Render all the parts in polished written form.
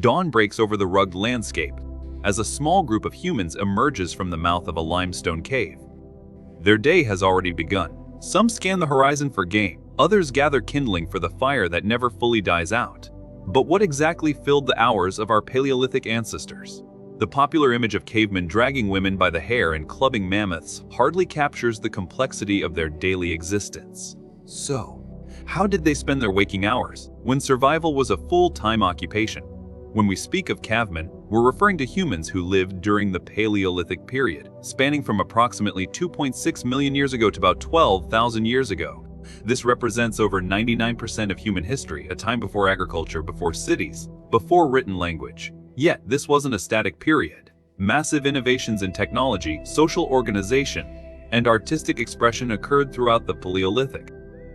Dawn breaks over the rugged landscape as a small group of humans emerges from the mouth of a limestone cave. Their day has already begun. Some scan the horizon for game, others gather kindling for the fire that never fully dies out. But what exactly filled the hours of our Paleolithic ancestors? The popular image of cavemen dragging women by the hair and clubbing mammoths hardly captures the complexity of their daily existence. So, how did they spend their waking hours when survival was a full-time occupation? When we speak of cavemen, we're referring to humans who lived during the Paleolithic period, spanning from approximately 2.6 million years ago to about 12,000 years ago. This represents over 99% of human history, a time before agriculture, before cities, before written language. Yet, this wasn't a static period. Massive innovations in technology, social organization, and artistic expression occurred throughout the Paleolithic.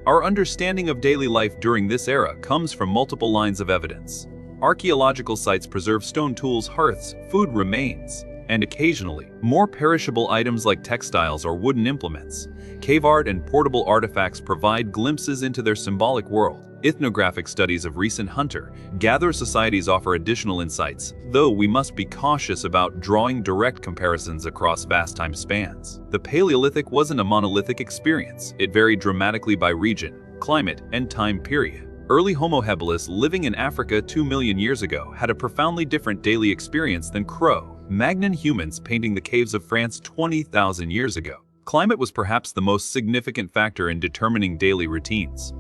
Our understanding of daily life during this era comes from multiple lines of evidence. Archaeological sites preserve stone tools, hearths, food remains, and occasionally, more perishable items like textiles or wooden implements. Cave art and portable artifacts provide glimpses into their symbolic world. Ethnographic studies of recent hunter-gatherer societies offer additional insights, though we must be cautious about drawing direct comparisons across vast time spans. The Paleolithic wasn't a monolithic experience. It varied dramatically by region, climate, and time period. Early Homo habilis living in Africa 2 million years ago had a profoundly different daily experience than Cro-Magnon humans painting the caves of France 20,000 years ago. Climate was perhaps the most significant factor in determining daily routines.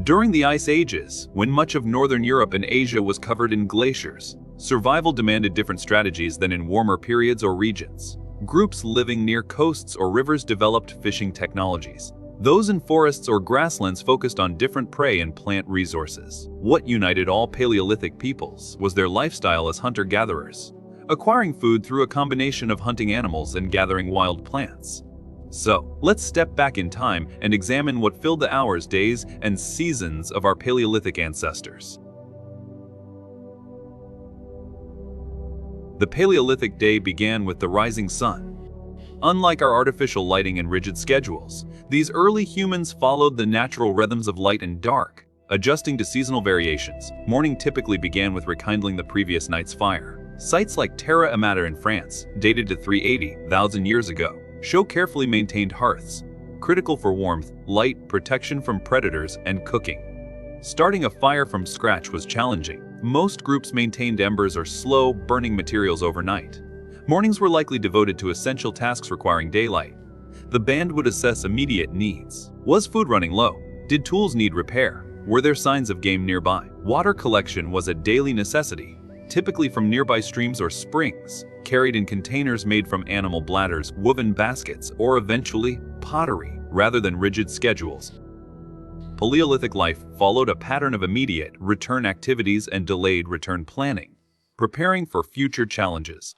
During the Ice Ages, when much of northern Europe and Asia was covered in glaciers, survival demanded different strategies than in warmer periods or regions. Groups living near coasts or rivers developed fishing technologies. Those in forests or grasslands focused on different prey and plant resources. What united all Paleolithic peoples was their lifestyle as hunter-gatherers, acquiring food through a combination of hunting animals and gathering wild plants. So, let's step back in time and examine what filled the hours, days, and seasons of our Paleolithic ancestors. The Paleolithic day began with the rising sun. Unlike our artificial lighting and rigid schedules, these early humans followed the natural rhythms of light and dark, adjusting to seasonal variations. Morning typically began with rekindling the previous night's fire. Sites like Terra Amata in France, dated to 380,000 years ago, show carefully maintained hearths, critical for warmth, light, protection from predators, and cooking. Starting a fire from scratch was challenging. Most groups maintained embers or slow-burning materials overnight. Mornings were likely devoted to essential tasks requiring daylight. The band would assess immediate needs. Was food running low? Did tools need repair? Were there signs of game nearby? Water collection was a daily necessity, typically from nearby streams or springs, carried in containers made from animal bladders, woven baskets, or eventually pottery, rather than rigid schedules. Paleolithic life followed a pattern of immediate return activities and delayed return planning, preparing for future challenges.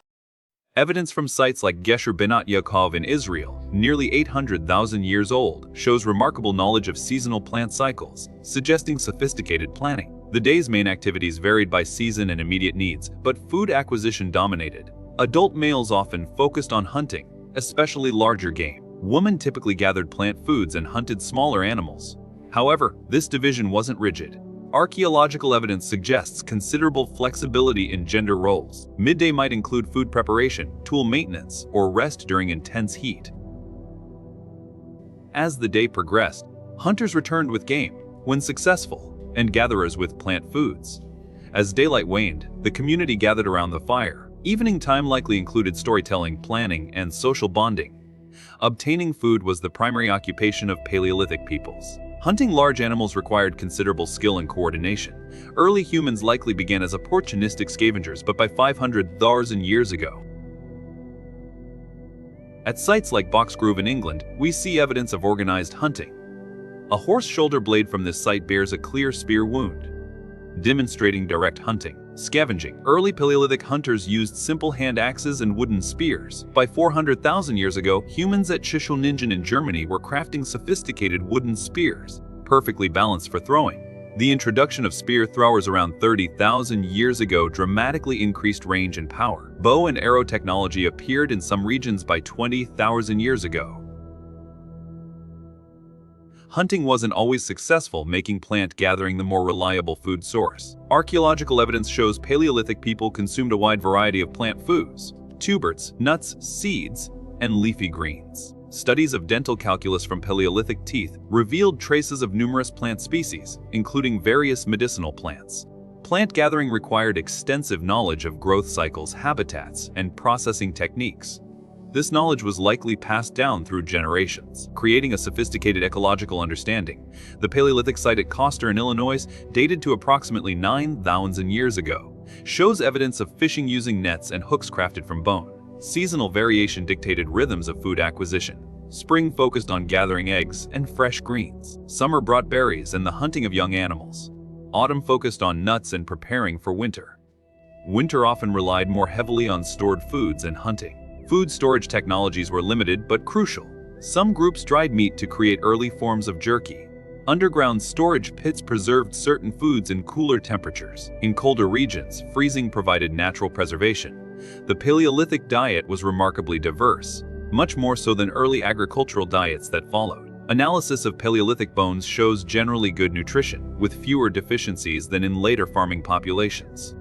Evidence from sites like Gesher Binat Yaakov in Israel, nearly 800,000 years old, shows remarkable knowledge of seasonal plant cycles, suggesting sophisticated planning. The day's main activities varied by season and immediate needs, but food acquisition dominated. Adult males often focused on hunting, especially larger game. Women typically gathered plant foods and hunted smaller animals. However, this division wasn't rigid. Archaeological evidence suggests considerable flexibility in gender roles. Midday might include food preparation, tool maintenance, or rest during intense heat. As the day progressed, hunters returned with game, when successful, and gatherers with plant foods. As daylight waned, the community gathered around the fire. Evening time likely included storytelling, planning, and social bonding. Obtaining food was the primary occupation of Paleolithic peoples. Hunting large animals required considerable skill and coordination. Early humans likely began as opportunistic scavengers, but by 500,000 years ago. At sites like Boxgrove in England, we see evidence of organized hunting. A horse shoulder blade from this site bears a clear spear wound, demonstrating direct hunting. Scavenging. Early Paleolithic hunters used simple hand axes and wooden spears. By 400,000 years ago, humans at Shishulningen in Germany were crafting sophisticated wooden spears, perfectly balanced for throwing. The introduction of spear throwers around 30,000 years ago dramatically increased range and power. Bow and arrow technology appeared in some regions by 20,000 years ago. hunting wasn't always successful, making plant gathering the more reliable food source. Archaeological evidence shows Paleolithic people consumed a wide variety of plant foods: tubers, nuts, seeds, and leafy greens. Studies of dental calculus from Paleolithic teeth revealed traces of numerous plant species, including various medicinal plants. Plant gathering required extensive knowledge of growth cycles, habitats, and processing techniques. This knowledge was likely passed down through generations, creating a sophisticated ecological understanding. The Paleolithic site at Coster in Illinois, dated to approximately 9,000 years ago, shows evidence of fishing using nets and hooks crafted from bone. Seasonal variation dictated rhythms of food acquisition. Spring focused on gathering eggs and fresh greens. Summer brought berries and the hunting of young animals. Autumn focused on nuts and preparing for winter. Winter often relied more heavily on stored foods and hunting. Food storage technologies were limited but crucial. Some groups dried meat to create early forms of jerky. Underground storage pits preserved certain foods in cooler temperatures. In colder regions, freezing provided natural preservation. The Paleolithic diet was remarkably diverse, much more so than early agricultural diets that followed. Analysis of Paleolithic bones shows generally good nutrition, with fewer deficiencies than in later farming populations.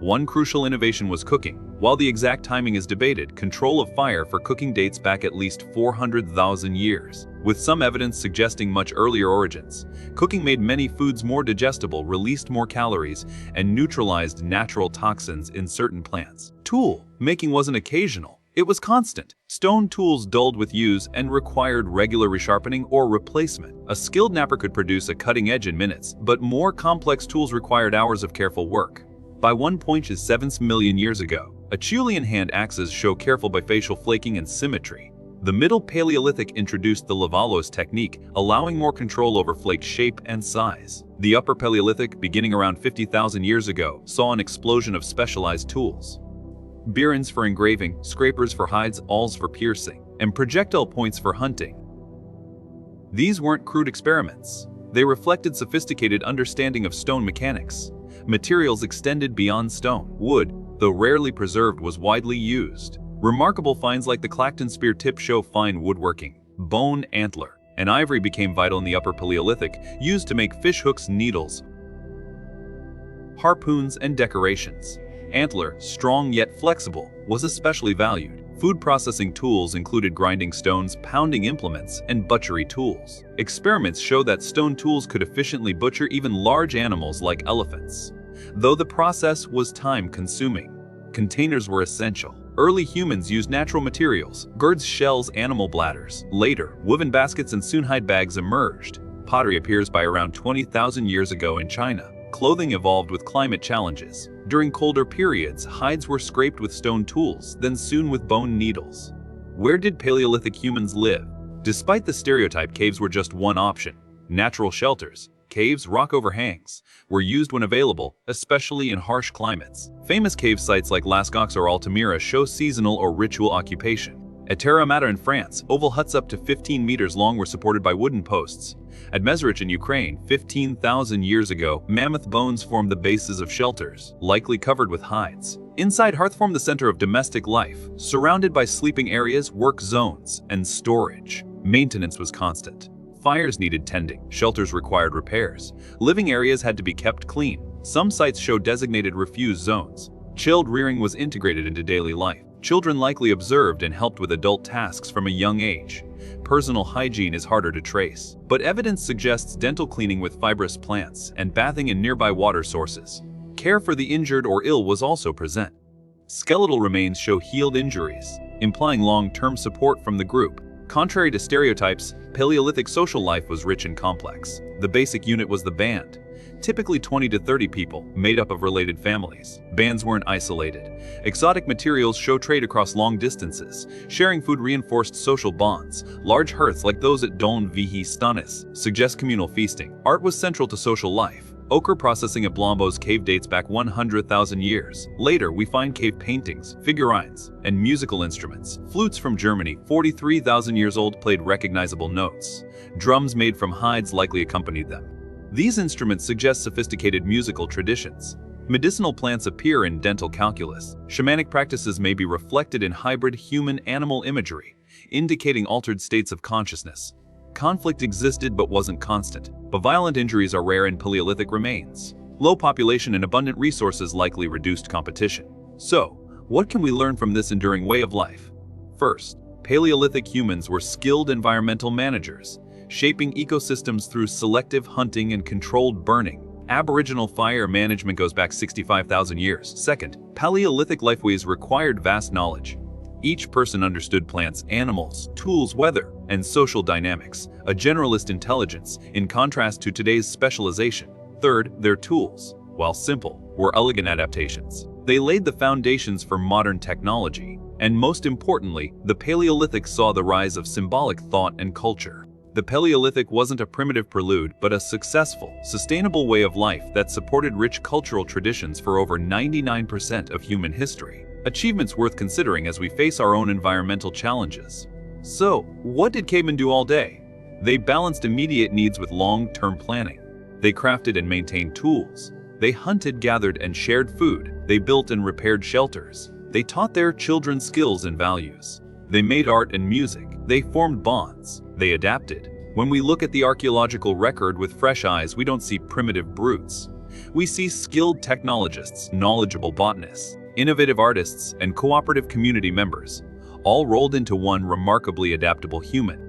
One crucial innovation was cooking. While the exact timing is debated, control of fire for cooking dates back at least 400,000 years, with some evidence suggesting much earlier origins. Cooking made many foods more digestible, released more calories, and neutralized natural toxins in certain plants. Tool making wasn't occasional, it was constant. Stone tools dulled with use and required regular resharpening or replacement. A skilled knapper could produce a cutting edge in minutes, but more complex tools required hours of careful work. By 1.7 million years ago, Acheulean hand axes show careful bifacial flaking and symmetry. The Middle Paleolithic introduced the Lavalos technique, allowing more control over flake shape and size. The Upper Paleolithic, beginning around 50,000 years ago, saw an explosion of specialized tools. Birons for engraving, scrapers for hides, awls for piercing, and projectile points for hunting. These weren't crude experiments. They reflected sophisticated understanding of stone mechanics. Materials extended beyond stone. Wood, though rarely preserved, was widely used. Remarkable finds like the Clacton spear tip show fine woodworking. Bone, antler, and ivory became vital in the Upper Paleolithic, used to make fish hooks, needles, harpoons, and decorations. Antler, strong yet flexible, was especially valued. Food processing tools included grinding stones, pounding implements, and butchery tools. Experiments show that stone tools could efficiently butcher even large animals like elephants. Though the process was time-consuming, containers were essential. Early humans used natural materials: gourds, shells, animal bladders. Later, woven baskets and soon hide bags emerged. Pottery appears by around 20,000 years ago in China. Clothing evolved with climate challenges. During colder periods, hides were scraped with stone tools, then sewn with bone needles. Where did Paleolithic humans live? Despite the stereotype, caves were just one option. Natural shelters, caves, rock overhangs, were used when available, especially in harsh climates. Famous cave sites like Lascaux or Altamira show seasonal or ritual occupation. At Terra Mata in France, oval huts up to 15 meters long were supported by wooden posts. At Mezrich in Ukraine, 15,000 years ago, mammoth bones formed the bases of shelters, likely covered with hides. Inside, hearth formed the center of domestic life, surrounded by sleeping areas, work zones, and storage. Maintenance was constant. Fires needed tending, shelters required repairs. Living areas had to be kept clean. Some sites show designated refuse zones. Chilled rearing was integrated into daily life. Children likely observed and helped with adult tasks from a young age. Personal hygiene is harder to trace, but evidence suggests dental cleaning with fibrous plants and bathing in nearby water sources. Care for the injured or ill was also present. Skeletal remains show healed injuries, implying long-term support from the group. Contrary to stereotypes, Paleolithic social life was rich and complex. The basic unit was the band, typically 20 to 30 people, made up of related families. Bands weren't isolated. Exotic materials show trade across long distances. Sharing food reinforced social bonds. Large hearths like those at Don Vihi Stanis suggest communal feasting. Art was central to social life. Ochre processing at Blombos cave dates back 100,000 years. Later, we find cave paintings, figurines, and musical instruments. Flutes from Germany, 43,000 years old, played recognizable notes. Drums made from hides likely accompanied them. These instruments suggest sophisticated musical traditions. Medicinal plants appear in dental calculus. Shamanic practices may be reflected in hybrid human-animal imagery, indicating altered states of consciousness. Conflict existed but wasn't constant, but violent injuries are rare in Paleolithic remains. Low population and abundant resources likely reduced competition. So, what can we learn from this enduring way of life? First, Paleolithic humans were skilled environmental managers, shaping ecosystems through selective hunting and controlled burning. Aboriginal fire management goes back 65,000 years. Second, Paleolithic lifeways required vast knowledge. Each person understood plants, animals, tools, weather, and social dynamics, a generalist intelligence, in contrast to today's specialization. Third, their tools, while simple, were elegant adaptations. They laid the foundations for modern technology, and most importantly, the Paleolithic saw the rise of symbolic thought and culture. The Paleolithic wasn't a primitive prelude, but a successful, sustainable way of life that supported rich cultural traditions for over 99% of human history. Achievements worth considering as we face our own environmental challenges. So, what did cavemen do all day? They balanced immediate needs with long-term planning. They crafted and maintained tools. They hunted, gathered, and shared food. They built and repaired shelters. They taught their children skills and values. They made art and music. They formed bonds. They adapted. When we look at the archaeological record with fresh eyes, we don't see primitive brutes. We see skilled technologists, knowledgeable botanists, innovative artists, and cooperative community members, all rolled into one remarkably adaptable human.